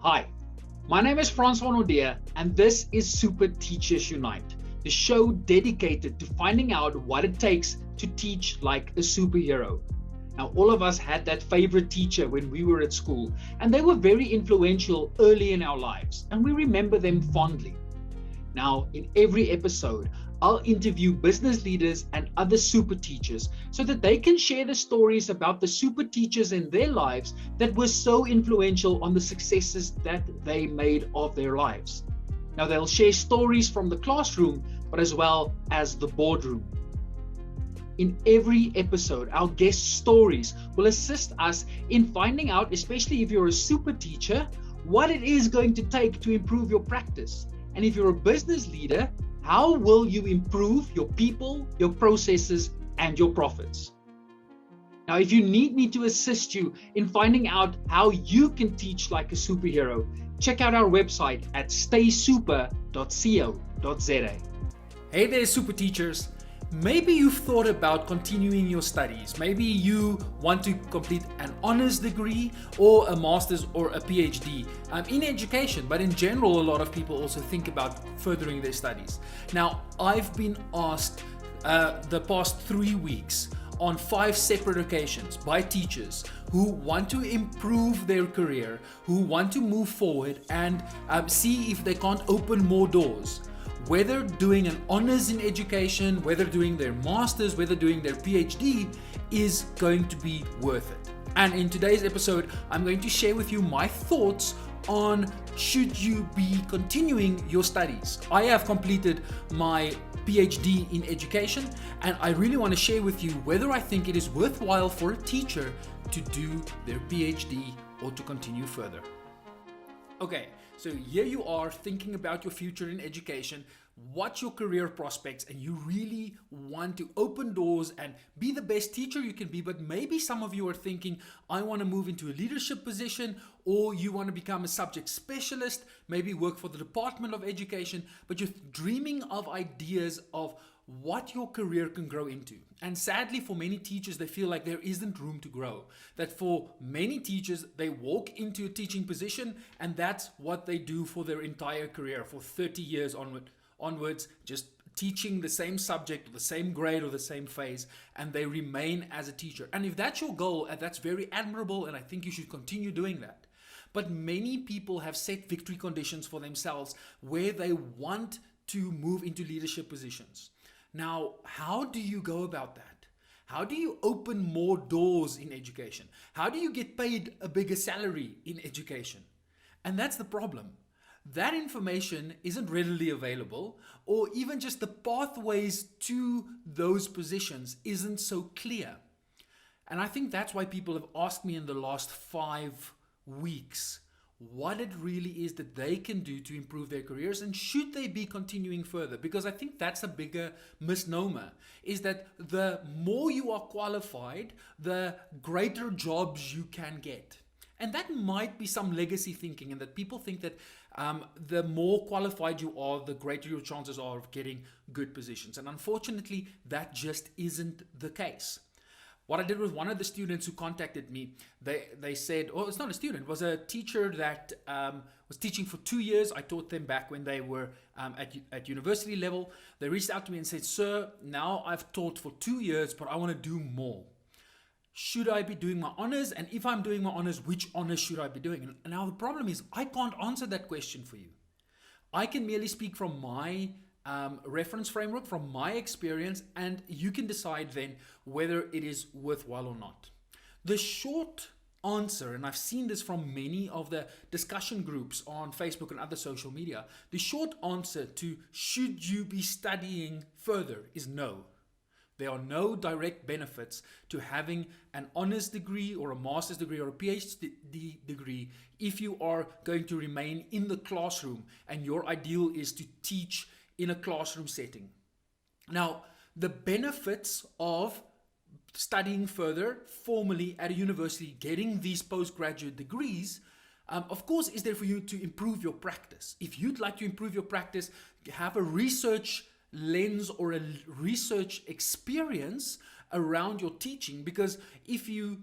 Hi, my name is Francois Nordia, and this is Super Teachers Unite, the show dedicated to finding out what it takes to teach like a superhero. Now, all of us had that favorite teacher when we were at school, and they were very influential early in our lives, and we remember them fondly. Now, in every episode, I'll interview business leaders and other super teachers so that they can share the stories about the super teachers in their lives that were so influential on the successes that they made of their lives. Now, they'll share stories from the classroom, but as well as the boardroom. In every episode, our guest stories will assist us in finding out, especially if you're a super teacher, what it is going to take to improve your practice. And if you're a business leader, how will you improve your people, your processes, and your profits? Now, if you need me to assist you in finding out how you can teach like a superhero, check out our website at staysuper.co.za. Hey there, super teachers. Maybe you've thought about continuing your studies. Maybe you want to complete an honors degree or a master's or a PhD in education, but in general, a lot of people also think about furthering their studies. Now, I've been asked the past 3 weeks on 5 separate occasions by teachers who want to improve their career, who want to move forward and see if they can't open more doors. Whether doing an honors in education, whether doing their masters, whether doing their PhD is going to be worth it. And in today's episode, I'm going to share with you my thoughts on should you be continuing your studies. I have completed my PhD in education, and I really want to share with you whether I think it is worthwhile for a teacher to do their PhD or to continue further. Okay, so here you are thinking about your future in education, what's your career prospects, and you really want to open doors and be the best teacher you can be, but maybe some of you are thinking, I want to move into a leadership position, or you want to become a subject specialist, maybe work for the Department of Education, but you're dreaming of ideas of what your career can grow into. And sadly, for many teachers, they feel like there isn't room to grow. That for many teachers, they walk into a teaching position and that's what they do for their entire career, for 30 years onwards, just teaching the same subject, or the same grade, or the same phase, and they remain as a teacher. And if that's your goal, that's very admirable, and I think you should continue doing that. But many people have set victory conditions for themselves where they want to move into leadership positions. Now, how do you go about that? How do you open more doors in education? How do you get paid a bigger salary in education? And that's the problem. That information isn't readily available, or even just the pathways to those positions isn't so clear. And I think that's why people have asked me in the last 5 weeks what it really is that they can do to improve their careers, and should they be continuing further? Because I think that's a bigger misnomer, is that the more you are qualified, the greater jobs you can get. And that might be some legacy thinking, and that people think that the more qualified you are, the greater your chances are of getting good positions. And unfortunately, that just isn't the case. What I did with one of the students who contacted me, they said, oh, it's not a student, it was a teacher that was teaching for 2 years. I taught them back when they were at university level. They reached out to me and said, sir, now I've taught for 2 years, but I want to do more. Should I be doing my honors? And if I'm doing my honors, which honors should I be doing? And now the problem is I can't answer that question for you. I can merely speak from my reference framework, from my experience, and you can decide then whether it is worthwhile or not. The short answer, and I've seen this from many of the discussion groups on Facebook and other social media, the short answer to should you be studying further is no. There are no direct benefits to having an honors degree or a master's degree or a PhD degree if you are going to remain in the classroom and your ideal is to teach in a classroom setting. Now, the benefits of studying further formally at a university, getting these postgraduate degrees, of course, is there for you to improve your practice. If you'd like to improve your practice, have a research lens or a research experience around your teaching, because if you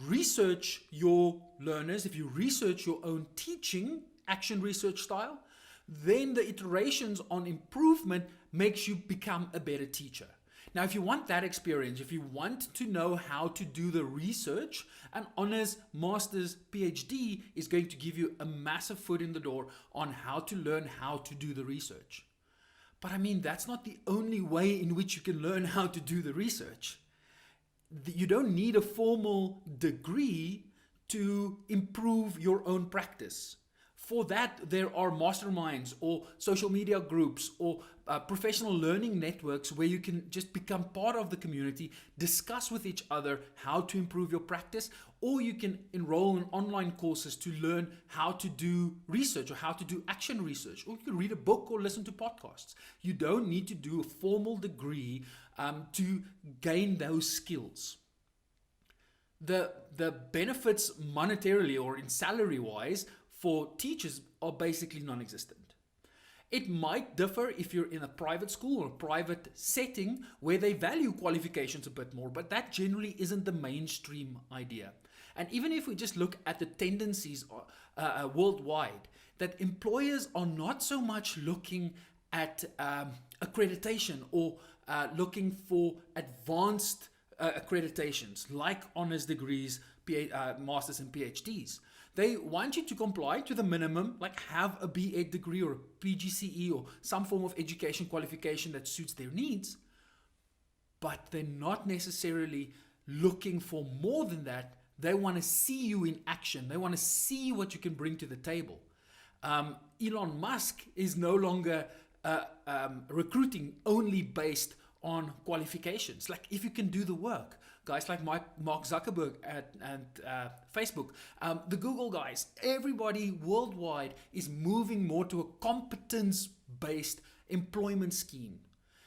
research your learners, if you research your own teaching action research style, then the iterations on improvement makes you become a better teacher. Now, if you want that experience, if you want to know how to do the research, an honors, master's, PhD is going to give you a massive foot in the door on how to learn how to do the research. But I mean, that's not the only way in which you can learn how to do the research. You don't need a formal degree to improve your own practice. For that, there are masterminds or social media groups or professional learning networks where you can just become part of the community, discuss with each other how to improve your practice, or you can enroll in online courses to learn how to do research or how to do action research, or you can read a book or listen to podcasts. You don't need to do a formal degree to gain those skills. The benefits monetarily or in salary wise for teachers are basically non-existent. It might differ if you're in a private school or a private setting where they value qualifications a bit more, but that generally isn't the mainstream idea. And even if we just look at the tendencies worldwide, that employers are not so much looking at accreditation or looking for advanced accreditations like honors degrees, masters and PhDs. They want you to comply to the minimum, like have a B.Ed degree or a PGCE or some form of education qualification that suits their needs, but they're not necessarily looking for more than that. They want to see you in action. They want to see what you can bring to the table. Elon Musk is no longer recruiting only based on qualifications. Like if you can do the work, guys like Mark Zuckerberg and Facebook, the Google guys, everybody worldwide is moving more to a competence-based employment scheme.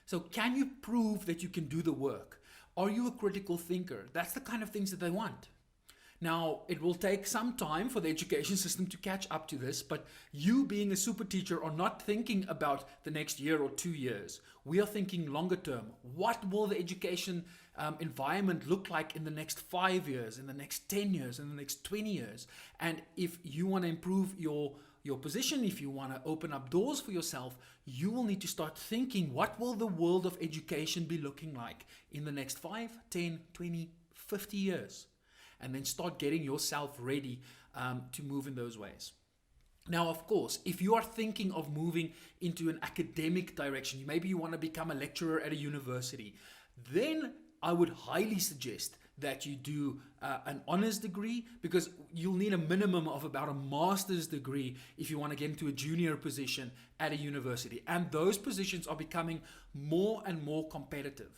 So can you prove that you can do the work? Are you a critical thinker? That's the kind of things that they want. Now, it will take some time for the education system to catch up to this, but you being a super teacher are not thinking about the next year or 2 years. We are thinking longer term. What will the education environment look like in the next 5 years, in the next 10 years, in the next 20 years? And if you want to improve your position, if you want to open up doors for yourself, you will need to start thinking, what will the world of education be looking like in the next 5, 10, 20, 50 years? And then start getting yourself ready to move in those ways. Now, of course, if you are thinking of moving into an academic direction, maybe you want to become a lecturer at a university, then I would highly suggest that you do an honors degree, because you'll need a minimum of about a master's degree if you want to get into a junior position at a university. And those positions are becoming more and more competitive.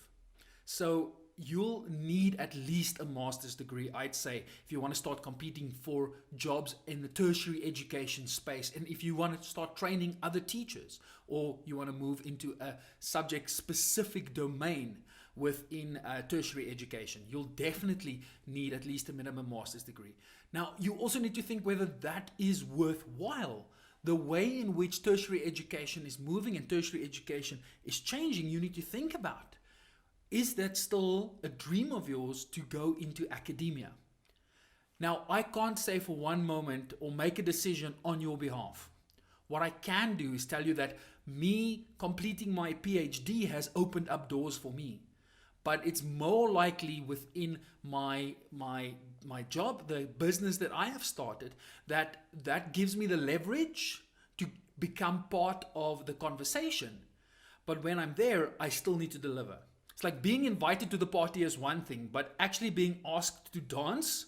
So you'll need at least a master's degree, I'd say, if you want to start competing for jobs in the tertiary education space, and if you want to start training other teachers, or you want to move into a subject-specific domain within tertiary education. You'll definitely need at least a minimum master's degree. Now, you also need to think whether that is worthwhile. The way in which tertiary education is moving and tertiary education is changing, you need to think about. Is that still a dream of yours to go into academia? Now, I can't say for one moment or make a decision on your behalf. What I can do is tell you that me completing my PhD has opened up doors for me. But it's more likely within my job, the business that I have started, that gives me the leverage to become part of the conversation. But when I'm there, I still need to deliver. It's like being invited to the party is one thing, but actually being asked to dance,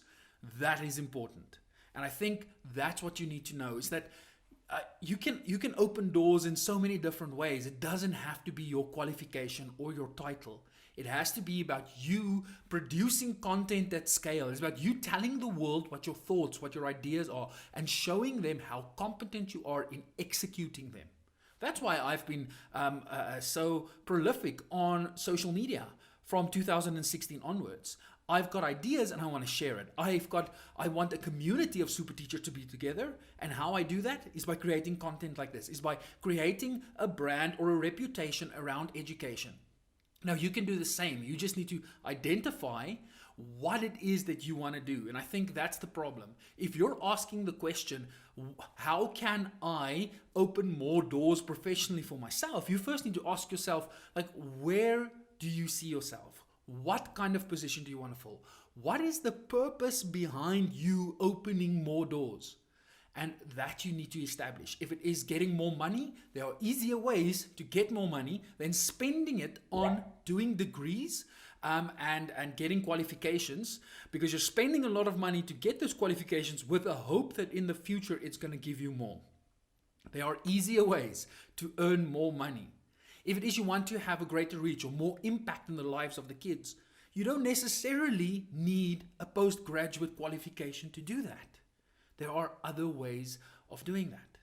that is important. And I think that's what you need to know, is that you can open doors in so many different ways. It doesn't have to be your qualification or your title. It has to be about you producing content at scale. It's about you telling the world what your thoughts, what your ideas are, and showing them how competent you are in executing them. That's why I've been so prolific on social media from 2016 onwards. I've got ideas and I want to share it. I want a community of super teachers to be together. And how I do that is by creating content like this, is by creating a brand or a reputation around education. Now, you can do the same. You just need to identify what it is that you want to do. And I think that's the problem. If you're asking the question, how can I open more doors professionally for myself? You first need to ask yourself, like, where do you see yourself? What kind of position do you want to fill? What is the purpose behind you opening more doors? And that you need to establish. If it is getting more money, there are easier ways to get more money than spending it on doing degrees and getting qualifications, because you're spending a lot of money to get those qualifications with a hope that in the future it's going to give you more. There are easier ways to earn more money. If it is you want to have a greater reach or more impact in the lives of the kids, you don't necessarily need a postgraduate qualification to do that. There are other ways of doing that.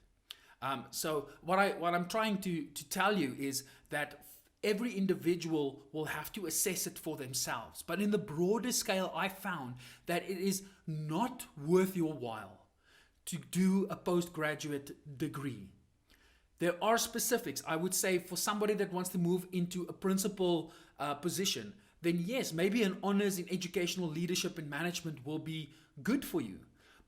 So what I'm trying to tell you is that every individual will have to assess it for themselves. But in the broader scale, I found that it is not worth your while to do a postgraduate degree. There are specifics. I would say for somebody that wants to move into a principal position, then yes, maybe an honors in educational leadership and management will be good for you.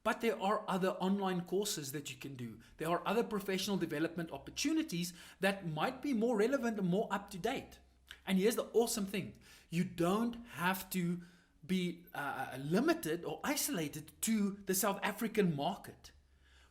But there are other online courses that you can do. There are other professional development opportunities that might be more relevant and more up to date. And here's the awesome thing. You don't have to be limited or isolated to the South African market.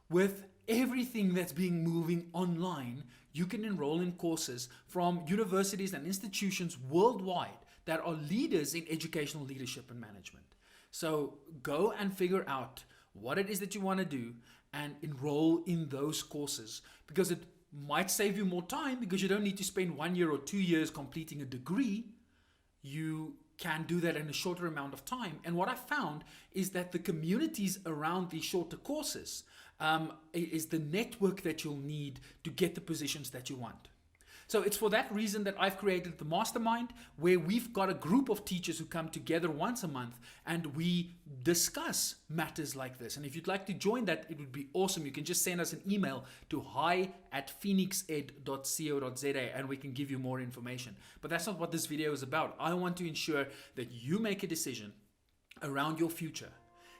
With everything that's being moving online, you can enroll in courses from universities and institutions worldwide that are leaders in educational leadership and management. So go and figure out what it is that you want to do and enroll in those courses, because it might save you more time, because you don't need to spend 1 year or 2 years completing a degree. You can do that in a shorter amount of time. And what I found is that the communities around these shorter courses is the network that you'll need to get the positions that you want. So it's for that reason that I've created the Mastermind, where we've got a group of teachers who come together once a month and we discuss matters like this. And if you'd like to join that, it would be awesome. You can just send us an email to hi@phoenixed.co.za and we can give you more information. But that's not what this video is about. I want to ensure that you make a decision around your future.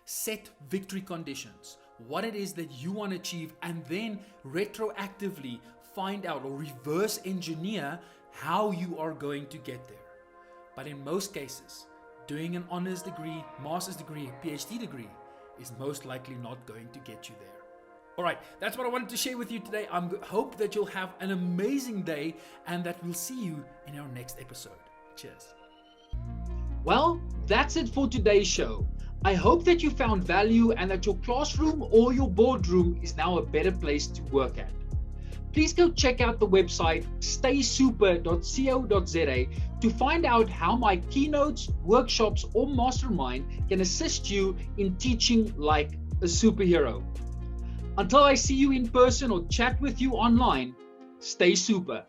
Set victory conditions, what it is that you want to achieve, and then retroactively find out or reverse engineer how you are going to get there. But in most cases, doing an honors degree, master's degree, PhD degree is most likely not going to get you there. All right, that's what I wanted to share with you today. I hope that you'll have an amazing day and that we'll see you in our next episode. Cheers. Well, that's it for today's show. I hope that you found value and that your classroom or your boardroom is now a better place to work at. Please go check out the website staysuper.co.za to find out how my keynotes, workshops, or mastermind can assist you in teaching like a superhero. Until I see you in person or chat with you online, stay super.